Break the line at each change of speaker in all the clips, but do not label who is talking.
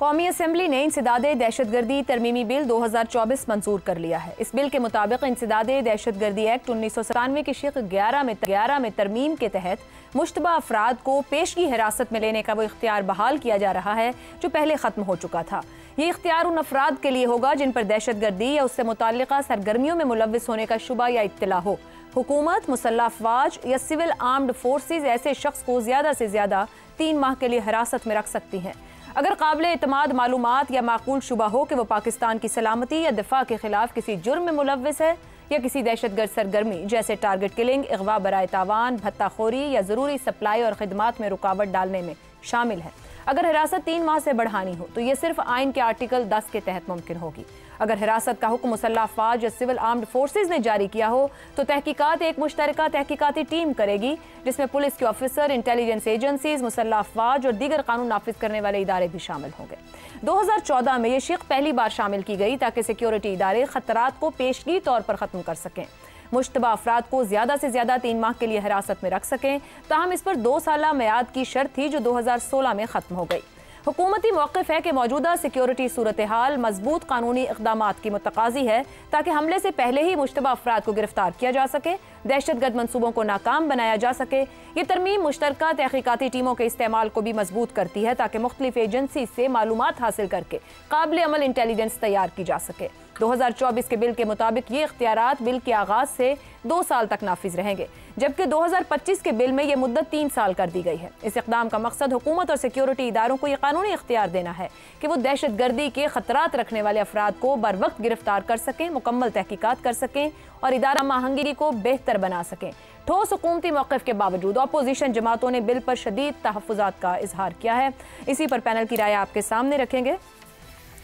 कौमी असम्बली ने इंसदादे दहशतगर्दी तरमीमी बिल 2024 मंजूर कर लिया है। इस बिल के मुताबिक इंसदादे दहशतगर्दी एक्ट 1997 की शिक 11 में तरमीम के तहत मुश्तबा अफराद को पेशगी हिरासत में लेने का वो इख्तियार बहाल किया जा रहा है जो पहले ख़त्म हो चुका था। ये इख्तियार उन अफराद के लिए होगा जिन पर दहशतगर्दी या उससे मुताल्लिक़ा सरगर्मियों में मुलव्विस होने का शुबा या इत्तला हो। हुकूमत, मुसल्लह अफवाज या सिविल आर्म्ड फोर्सेज ऐसे शख्स को ज़्यादा से ज़्यादा 3 माह के लिए हिरासत में रख सकती हैं अगर काबिल एतमाद मालूमात या माकूल शुबा हो कि वह पाकिस्तान की सलामती या दिफा के खिलाफ किसी जुर्म में मुलव्विस है या किसी दहशतगर्द सरगर्मी जैसे टारगेट किलिंग, अगवा बराए तावान, भत्ताखोरी या ज़रूरी सप्लाई और खिदमात में रुकावट डालने में शामिल है। अगर हिरासत 3 माह से बढ़ानी हो तो यह सिर्फ आइन के आर्टिकल 10 के तहत मुमकिन होगी। अगर हिरासत का हुक्म मुसल्लह अफवाज या सिविल आर्म्ड फोर्सेज ने जारी किया हो तो तहकीकात एक मुश्तरका तहकीकाती टीम करेगी जिसमें पुलिस के ऑफिसर, इंटेलिजेंस एजेंसीज, मुसल्लह अफवाज और दीगर कानून नाफिज करने वाले इदारे भी शामिल होंगे। 2014 में यह शिक पहली बार शामिल की गई ताकि सिक्योरिटी इदारे खतरात को पेशगी तौर पर ख़त्म कर सकें, मुश्तबा अफराद को ज़्यादा से ज़्यादा 3 माह के लिए हिरासत में रख सकें। ताहम इस पर 2 साला मियाद की शर्त थी जो 2016 में ख़त्म हो गई। हुकूमती मौक़िफ़ है कि मौजूदा सिक्योरिटी सूरत हाल मजबूत कानूनी इक़दामात की मुतकाज़ी है ताकि हमले से पहले ही मुश्तबा अफराद को गिरफ्तार किया जा सके, दहशतगर्द मनसूबों को नाकाम बनाया जा सके। ये तरमीम मुश्तरका तहकीकाती टीमों के इस्तेमाल को भी मजबूत करती है ताकि मुख्तलिफ एजेंसी से मालूमात हासिल करके काबिल अमल इंटेलिजेंस तैयार की जा सके। 2024 के बिल के मुताबिक ये इख्तियारात बिल के आगाज से 2 साल तक नाफिज रहेंगे, जबकि 2025 के बिल में यह मुद्दत 3 साल कर दी गई है। इस इक़दाम का मकसद हुकूमत और सिक्योरिटी इदारों को यह कानूनी इख्तियार देना है कि वो दहशतगर्दी के खतरात रखने वाले अफराद को बर वक्त गिरफ्तार कर सकें, मुकम्मल तहकीकात कर सकें और इदारा माहंगी को बेहतर बना सकें। ठोस हुकूमती मौक़िफ़ के बावजूद अपोजिशन जमातों ने बिल पर शदीद तहफ़्फ़ुज़ात का इजहार किया है। इसी पर पैनल की राय आपके सामने रखेंगे।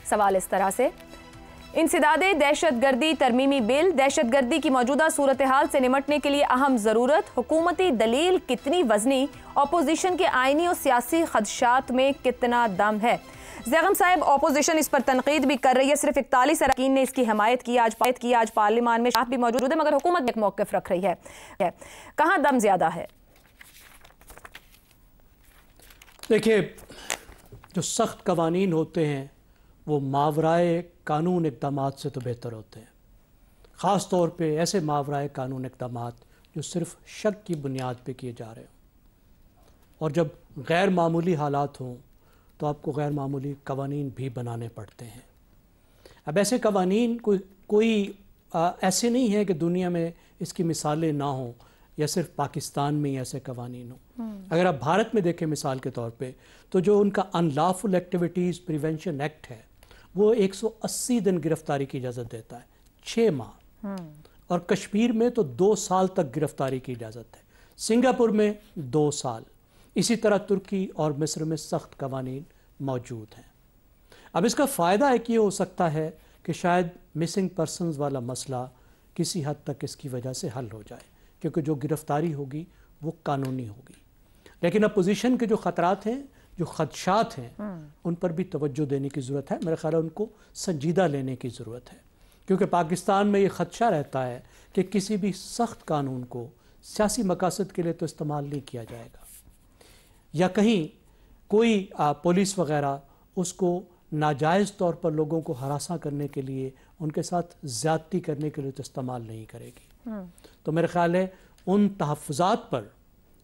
सवाल इस तरह से, इंसदादे दहशतगर्दी तरमीमी बिल दहशतगर्दी की मौजूदा सूरत हाल से निमटने के लिए अहम ज़रूरत, हुकूमती दलील कितनी वजनी, अपोजिशन के आइनी और सियासी खदशात में कितना दम है। ज़ैगम साहब, अपोजिशन इस पर तनकीद भी कर रही है, सिर्फ 41 अरकान ने इसकी हमायत की। आज पार्लियामान में शाह भी मौजूद है, मगर हुकूमत एक मौक़िफ़ रख रही है। कहाँ दम ज़्यादा है?
देखिए, जो सख्त कवानीन होते हैं वो मावराए कानून इक़दामात से तो बेहतर होते हैं, ख़ास तौर पे ऐसे मावराए कानून इक़दामात जो सिर्फ शक की बुनियाद पे किए जा रहे हों। और जब गैर मामूली हालात हों तो आपको गैर मामूली कवानीन भी बनाने पड़ते हैं। अब ऐसे कवानीन कोई ऐसे नहीं है कि दुनिया में इसकी मिसालें ना हों या सिर्फ पाकिस्तान में ही ऐसे कवानीन हों। अगर आप भारत में देखें मिसाल के तौर पे, तो जो उनका अनलॉफुल एक्टिविटीज़ प्रिवेंशन एक्ट है वो 180 दिन गिरफ्तारी की इजाज़त देता है, 6 माह, और कश्मीर में तो 2 साल तक गिरफ्तारी की इजाज़त है, सिंगापुर में 2 साल, इसी तरह तुर्की और मिस्र में सख्त कवानीन मौजूद हैं। अब इसका फ़ायदा है कि ये हो सकता है कि शायद मिसिंग पर्सनस वाला मसला किसी हद तक इसकी वजह से हल हो जाए, क्योंकि जो गिरफ्तारी होगी वो कानूनी होगी। लेकिन अपोजिशन के जो ख़तरात हैं, जो खदशात हैं, उन पर भी तवज्जो देने की ज़रूरत है। मेरा ख्याल है उनको संजीदा लेने की ज़रूरत है, क्योंकि पाकिस्तान में ये खदशा रहता है कि किसी भी सख्त कानून को सियासी मकासद के लिए तो इस्तेमाल नहीं किया जाएगा, या कहीं कोई पुलिस वग़ैरह उसको नाजायज़ तौर पर लोगों को हरासा करने के लिए, उनके साथ ज़्यादती करने के लिए तो इस्तेमाल नहीं करेगी। तो मेरा ख्याल है उन तहफ़्फ़ुज़ात पर,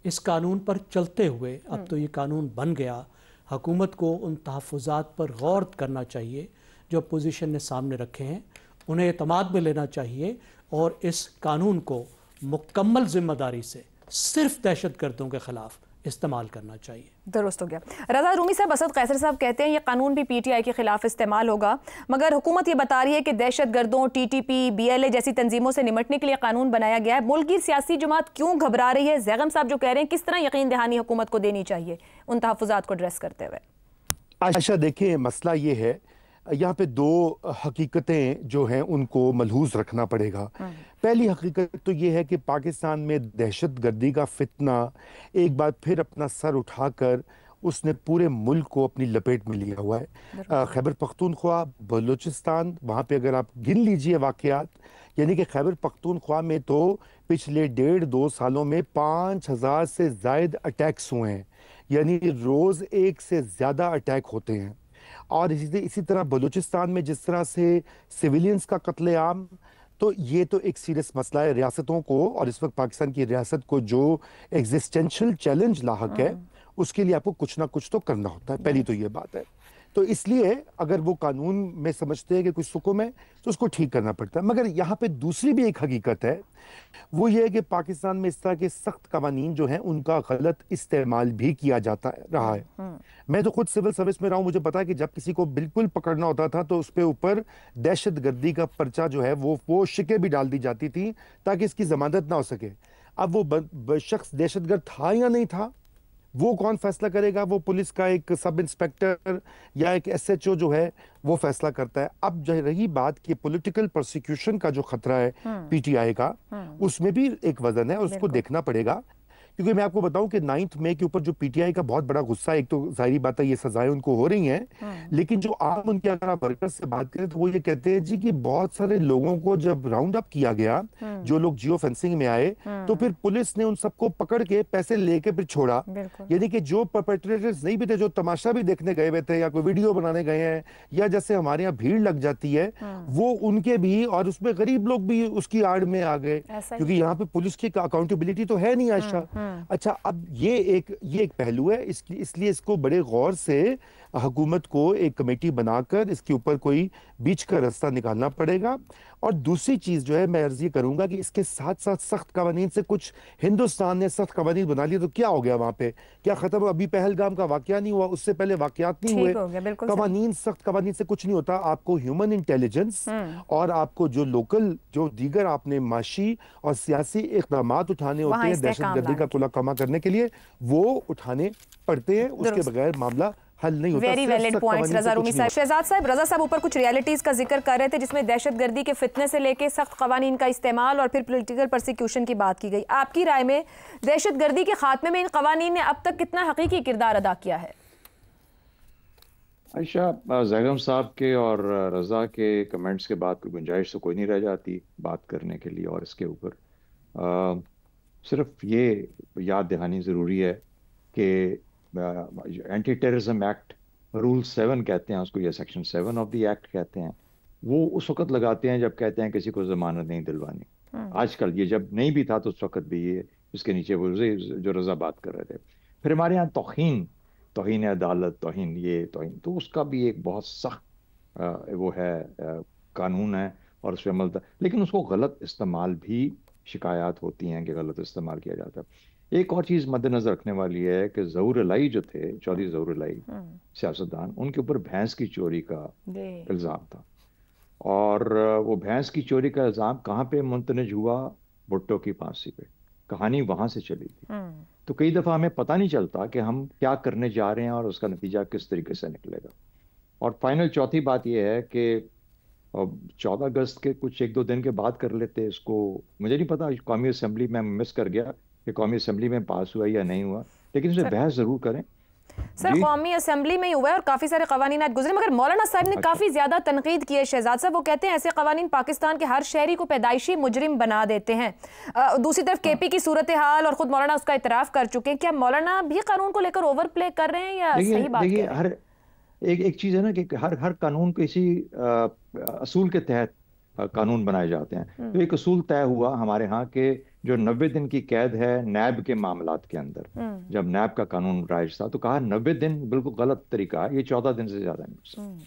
इस कानून पर चलते हुए, अब तो ये कानून बन गया, हुकूमत को उन तहफ़्फ़ुज़ात पर गौर करना चाहिए जो अपोजिशन ने सामने रखे हैं, उन्हें एतमाद में लेना चाहिए और इस कानून को मुकम्मल ज़िम्मेदारी से सिर्फ दहशतगर्दों के ख़िलाफ़ इस्तेमाल करना चाहिए।
दुरुस्त हो गया। रज़ा रूमी साहब, असद कैसर साहब कहते हैं ये कानून भी PTI के खिलाफ इस्तेमाल होगा, मगर हुकूमत ये बता रही है कि दहशतगर्दों, TTP, BLA जैसी तंजीमों से निमटने के लिए कानून बनाया गया है। मुल्क की सियासी जमात क्यों घबरा रही है? ज़ैगम साहब जो कह रहे हैं, किस तरह यकीन दहानी हुकूमत को देनी चाहिए उन तहफ़्फ़ुज़ात को एड्रेस करते हुए?
आयशा, देखिए, मसला ये है, यहाँ पे 2 हकीकतें जो हैं उनको मलहूज़ रखना पड़ेगा। पहली हकीकत तो ये है कि पाकिस्तान में दहशतगर्दी का फितना एक बार फिर अपना सर उठाकर उसने पूरे मुल्क को अपनी लपेट में लिया हुआ है। खैबर पख्तूनख्वा, बलूचिस्तान, वहाँ पे अगर आप गिन लीजिए वाक़यात, यानी कि खैबर पख्तूनख्वा में तो पिछले 1.5-2 सालों में 5000 से ज़ायद अटैक्स हुए हैं, यानी रोज़ 1 से ज़्यादा अटैक होते हैं। और इसी तरह बलूचिस्तान में जिस तरह से सिविलियंस का कत्लेआम, तो ये तो एक सीरियस मसला है रियासतों को, और इस वक्त पाकिस्तान की रियासत को जो एग्जिस्टेंशियल चैलेंज लाहक है उसके लिए आपको कुछ ना कुछ तो करना होता है, पहली तो ये बात है। तो इसलिए अगर वो कानून में समझते हैं कि कुछ सुकुम है तो उसको ठीक करना पड़ता है। मगर यहाँ पे दूसरी भी एक हकीकत है, वो ये है कि पाकिस्तान में इस तरह के सख्त कवानीन जो हैं उनका गलत इस्तेमाल भी किया जाता रहा है। मैं तो खुद सिविल सर्विस में रहा हूँ, मुझे पता है कि जब किसी को बिल्कुल पकड़ना होता था तो उस पे ऊपर दहशत गर्दी का पर्चा जो है वो शिके भी डाल दी जाती थी ताकि इसकी जमानत ना हो सके। अब वो शख्स दहशतगर्द था या नहीं था वो कौन फैसला करेगा? वो पुलिस का एक सब इंस्पेक्टर या एक SHO जो है वो फैसला करता है। अब जो रही बात कि पॉलिटिकल प्रोसिक्यूशन का जो खतरा है PTI का, उसमें भी एक वजन है और उसको देखना पड़ेगा। क्योंकि मैं आपको बताऊं कि 9 मई के ऊपर जो PTI का बहुत बड़ा गुस्सा है, एक तो जाहिर बात है ये सजाएं उनको हो रही हैं, लेकिन जो आम उनके अगर आप वर्कर्स से बात करें तो वो ये कहते हैं जी कि बहुत सारे लोगों को जब राउंड अप किया गया, जो लोग जियो फेंसिंग में आए, तो फिर पुलिस ने उन सबको पकड़ के पैसे लेके फिर छोड़ा। यानी कि जो परपेट्रेटर्स नहीं भी थे, जो तमाशा भी देखने गए हुए थे या कोई वीडियो बनाने गए हैं या जैसे हमारे यहाँ भीड़ लग जाती है, वो उनके भी, और उसमें गरीब लोग भी उसकी आड़ में आ गए, क्योंकि यहाँ पे पुलिस की अकाउंटेबिलिटी तो है नहीं आयशा। अच्छा, अब ये एक पहलू है, इसलिए इसको बड़े गौर से हुकूमत को एक कमेटी बनाकर इसके ऊपर कोई बीच का रास्ता निकालना पड़ेगा। और दूसरी चीज जो है मैं अर्ज ये करूंगा कि इसके साथ साथ सख्त कवानीन से, कुछ हिंदुस्तान ने सख्त कवानीन बना लिए तो क्या हो गया वहां पे? क्या खत्म? अभी पहलगाम का वाकया नहीं हुआ, उससे पहले वाकयात नहीं हुए? कवानीन, सख्त कवानीन से कुछ नहीं होता। आपको ह्यूमन इंटेलिजेंस और आपको जो लोकल, जो दीगर आपने माशी और सियासी इक़दाम उठाने होते हैं दहशतगर्दी का कुला कमा करने के लिए, वो उठाने पड़ते हैं। उसके बगैर मामला हल नहीं होता।
वेरी वैलिड पॉइंट्स रजा रूमी साहब। शहजाद साहब, रजा साहब ऊपर कुछ रियलिटीज का जिक्र कर रहे थे जिसमें दहशतगर्दी के फितने से लेके सख्त कवानीन का इस्तेमाल और फिर पॉलिटिकल परसिक्यूशन की बात की गई। आपकी राय में दहशतगर्दी के खात्मे में इन कवानीन ने अब तक कितना हकीकी किरदार अदा किया है?
आयशा, जैगम साहब के और रजा के कमेंट्स के बाद कोई गुंजाइश तो कोई नहीं रह जाती बात करने के लिए। और इसके ऊपर सिर्फ ये याद दहानी ज़रूरी है कि एंटी टेररिज्म एक्ट रूल 7 कहते हैं उसको, या सेक्शन 7 ऑफ द एक्ट कहते हैं, वो उस वक्त लगाते हैं जब कहते हैं किसी को जमानत नहीं दिलवानी। आजकल ये जब नहीं भी था तो उस वक्त भी ये इसके नीचे वो जो रजा बात कर रहे थे। फिर हमारे यहाँ तौहीन अदालत, तौहीन, तो उसका भी एक बहुत सख्त वो है कानून है और उस पर अमल था, लेकिन उसको गलत इस्तेमाल भी शिकायत होती हैं कि गलत इस्तेमाल किया जाता है। एक और चीज़ मद्देनजर रखने वाली है कि ज़हूर इलाही जो थे, चौधरी ज़हूर इलाही सियासतदान, उनके ऊपर भैंस की चोरी का इल्ज़ाम था। और वो भैंस की चोरी का इल्ज़ाम कहाँ पे मुंतनिज हुआ? भुट्टो की फांसी पे। कहानी वहाँ से चली थी। तो कई दफ़ा हमें पता नहीं चलता कि हम क्या करने जा रहे हैं और उसका नतीजा किस तरीके से निकलेगा। और फाइनल चौथी बात यह है कि 14 अगस्त के कुछ 1-2 दिन के बाद कर लेते इसको। मुझे नहीं पता, कौमी असम्बली में मिस कर गया कि कौमी असम्बली में पास हुआ या नहीं हुआ, लेकिन इसे बहस जरूर करें।
सर, कौमी असम्बली में ही हुआ है और काफी सारे कवानीन आज गुजरे, मगर मौलाना साहब ने काफी ज्यादा तनकीद की है। शहजाद साहब वो कहते हैं ऐसे कवानीन पाकिस्तान के हर शहरी को पैदाइशी मुजरिम बना देते हैं। दूसरी तरफ KP की सूरत हाल, और खुद मौलाना उसका इतराफ कर चुके हैं। क्या मौलाना भी कानून को लेकर ओवर प्ले कर रहे हैं या सही बात
देखिए, हर एक चीज है ना कि हर कानून को इसी असूल के तहत कानून बनाए जाते हैं। तो एक असूल तय हुआ हमारे यहाँ के जो 90 दिन की कैद है नैब के मामलात के अंदर, जब नैब का कानून राइज था तो कहा 90 दिन बिल्कुल गलत तरीका है, ये 14 दिन से ज्यादा नहीं।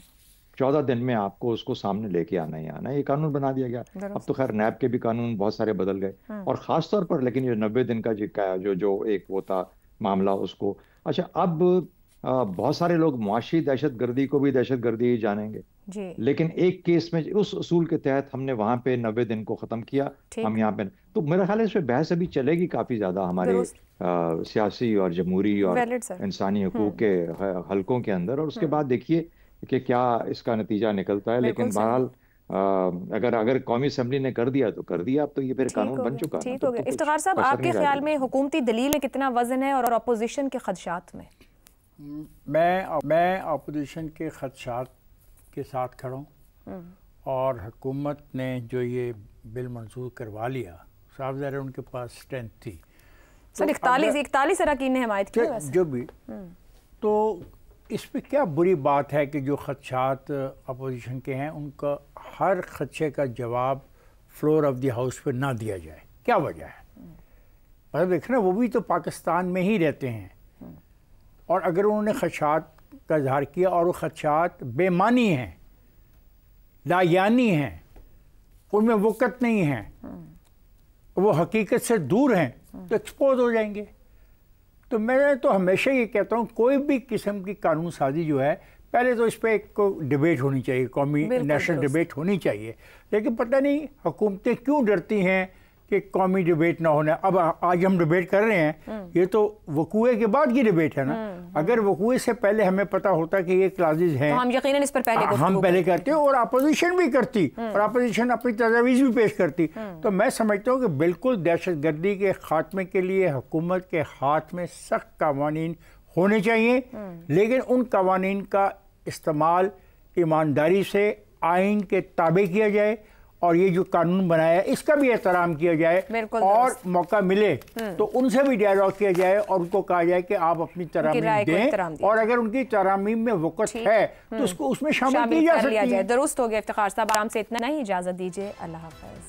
14 दिन में आपको उसको सामने लेके आना ही आना, ये कानून बना दिया गया। अब तो खैर नैब के भी कानून बहुत सारे बदल गए और खास तौर पर, लेकिन ये 90 दिन का जो एक वो था मामला उसको। अच्छा, अब बहुत सारे लोग मुआशी दहशतगर्दी को भी दहशतगर्दी ही जानेंगे जी। लेकिन एक केस में उस उसूल के तहत हमने वहां पे 90 दिन को खत्म किया, हम यहाँ पे। तो मेरा ख्याल है इस पे बहस अभी चलेगी काफी ज्यादा हमारे सियासी और जमहूरी और इंसानी हकूक के हलकों के अंदर, और उसके बाद देखिए कि क्या इसका नतीजा निकलता है। लेकिन बहरहाल अगर कौमी असम्बली ने कर दिया तो कर दिया, अब तो ये फिर कानून बन चुका।
ठीक हो गया। इफ्तिखार साहब, आपके ख्याल में हुकूमती दलील में कितना वजन है और अपोजिशन के खदशात में?
मैं अपोजिशन के खदशात के साथ खड़ा हूँ और हुकूमत ने जो ये बिल मंजूर करवा लिया, साफ ज़ाहिर है उनके पास स्ट्रेंथ थी।
सर, 41 अरकान ने हमायत की
जो भी, तो इस पे क्या बुरी बात है कि जो खदशात अपोजिशन के हैं उनका हर खदशे का जवाब फ्लोर ऑफ द हाउस पे ना दिया जाए? क्या वजह है? मतलब देखें ना, वो भी तो पाकिस्तान में ही रहते हैं, और अगर उन्होंने खदशात का इजहार किया और वो खदशात बेमानी हैं, लायानी हैं, उनमें वक़्त नहीं है, वो हकीकत से दूर हैं, तो एक्सपोज हो जाएंगे। तो मैं तो हमेशा ये कहता हूँ, कोई भी किस्म की कानून साजी जो है, पहले तो इस पर एक डिबेट होनी चाहिए, कौमी नेशनल डिबेट होनी चाहिए। लेकिन पता नहीं हुकूमतें क्यों डरती हैं कि कौमी डिबेट ना होना। अब आज हम डिबेट कर रहे हैं, ये तो वकूए के बाद की डिबेट है ना। अगर वकूए से पहले हमें पता होता कि ये क्लासेस हैं,
तो हम यकीनन इस पर
हम पहले करते और अपोजिशन भी करती, और अपोजिशन अपनी तजावीज़ भी पेश करती। तो मैं समझता हूँ कि बिल्कुल दहशतगर्दी के खात्मे के लिए हुकूमत के हाथ में सख्त कवानीन होने चाहिए, लेकिन उन कवानीन का इस्तेमाल ईमानदारी से आइन के ताबे किया जाए, और ये जो कानून बनाया है इसका भी एहतराम किया जाए, और मौका मिले तो उनसे भी डायलॉग किया जाए और उनको कहा जाए कि आप अपनी तरामीम दें, और अगर उनकी तरामीम में वक़्त है तो उसको उसमें शामिल किया जा सकती है।
दुरुस्त हो गया। इफ्तिखार साहब, आराम से इतना ही इजाज़त दीजिए। अल्लाह हाफ़िज़।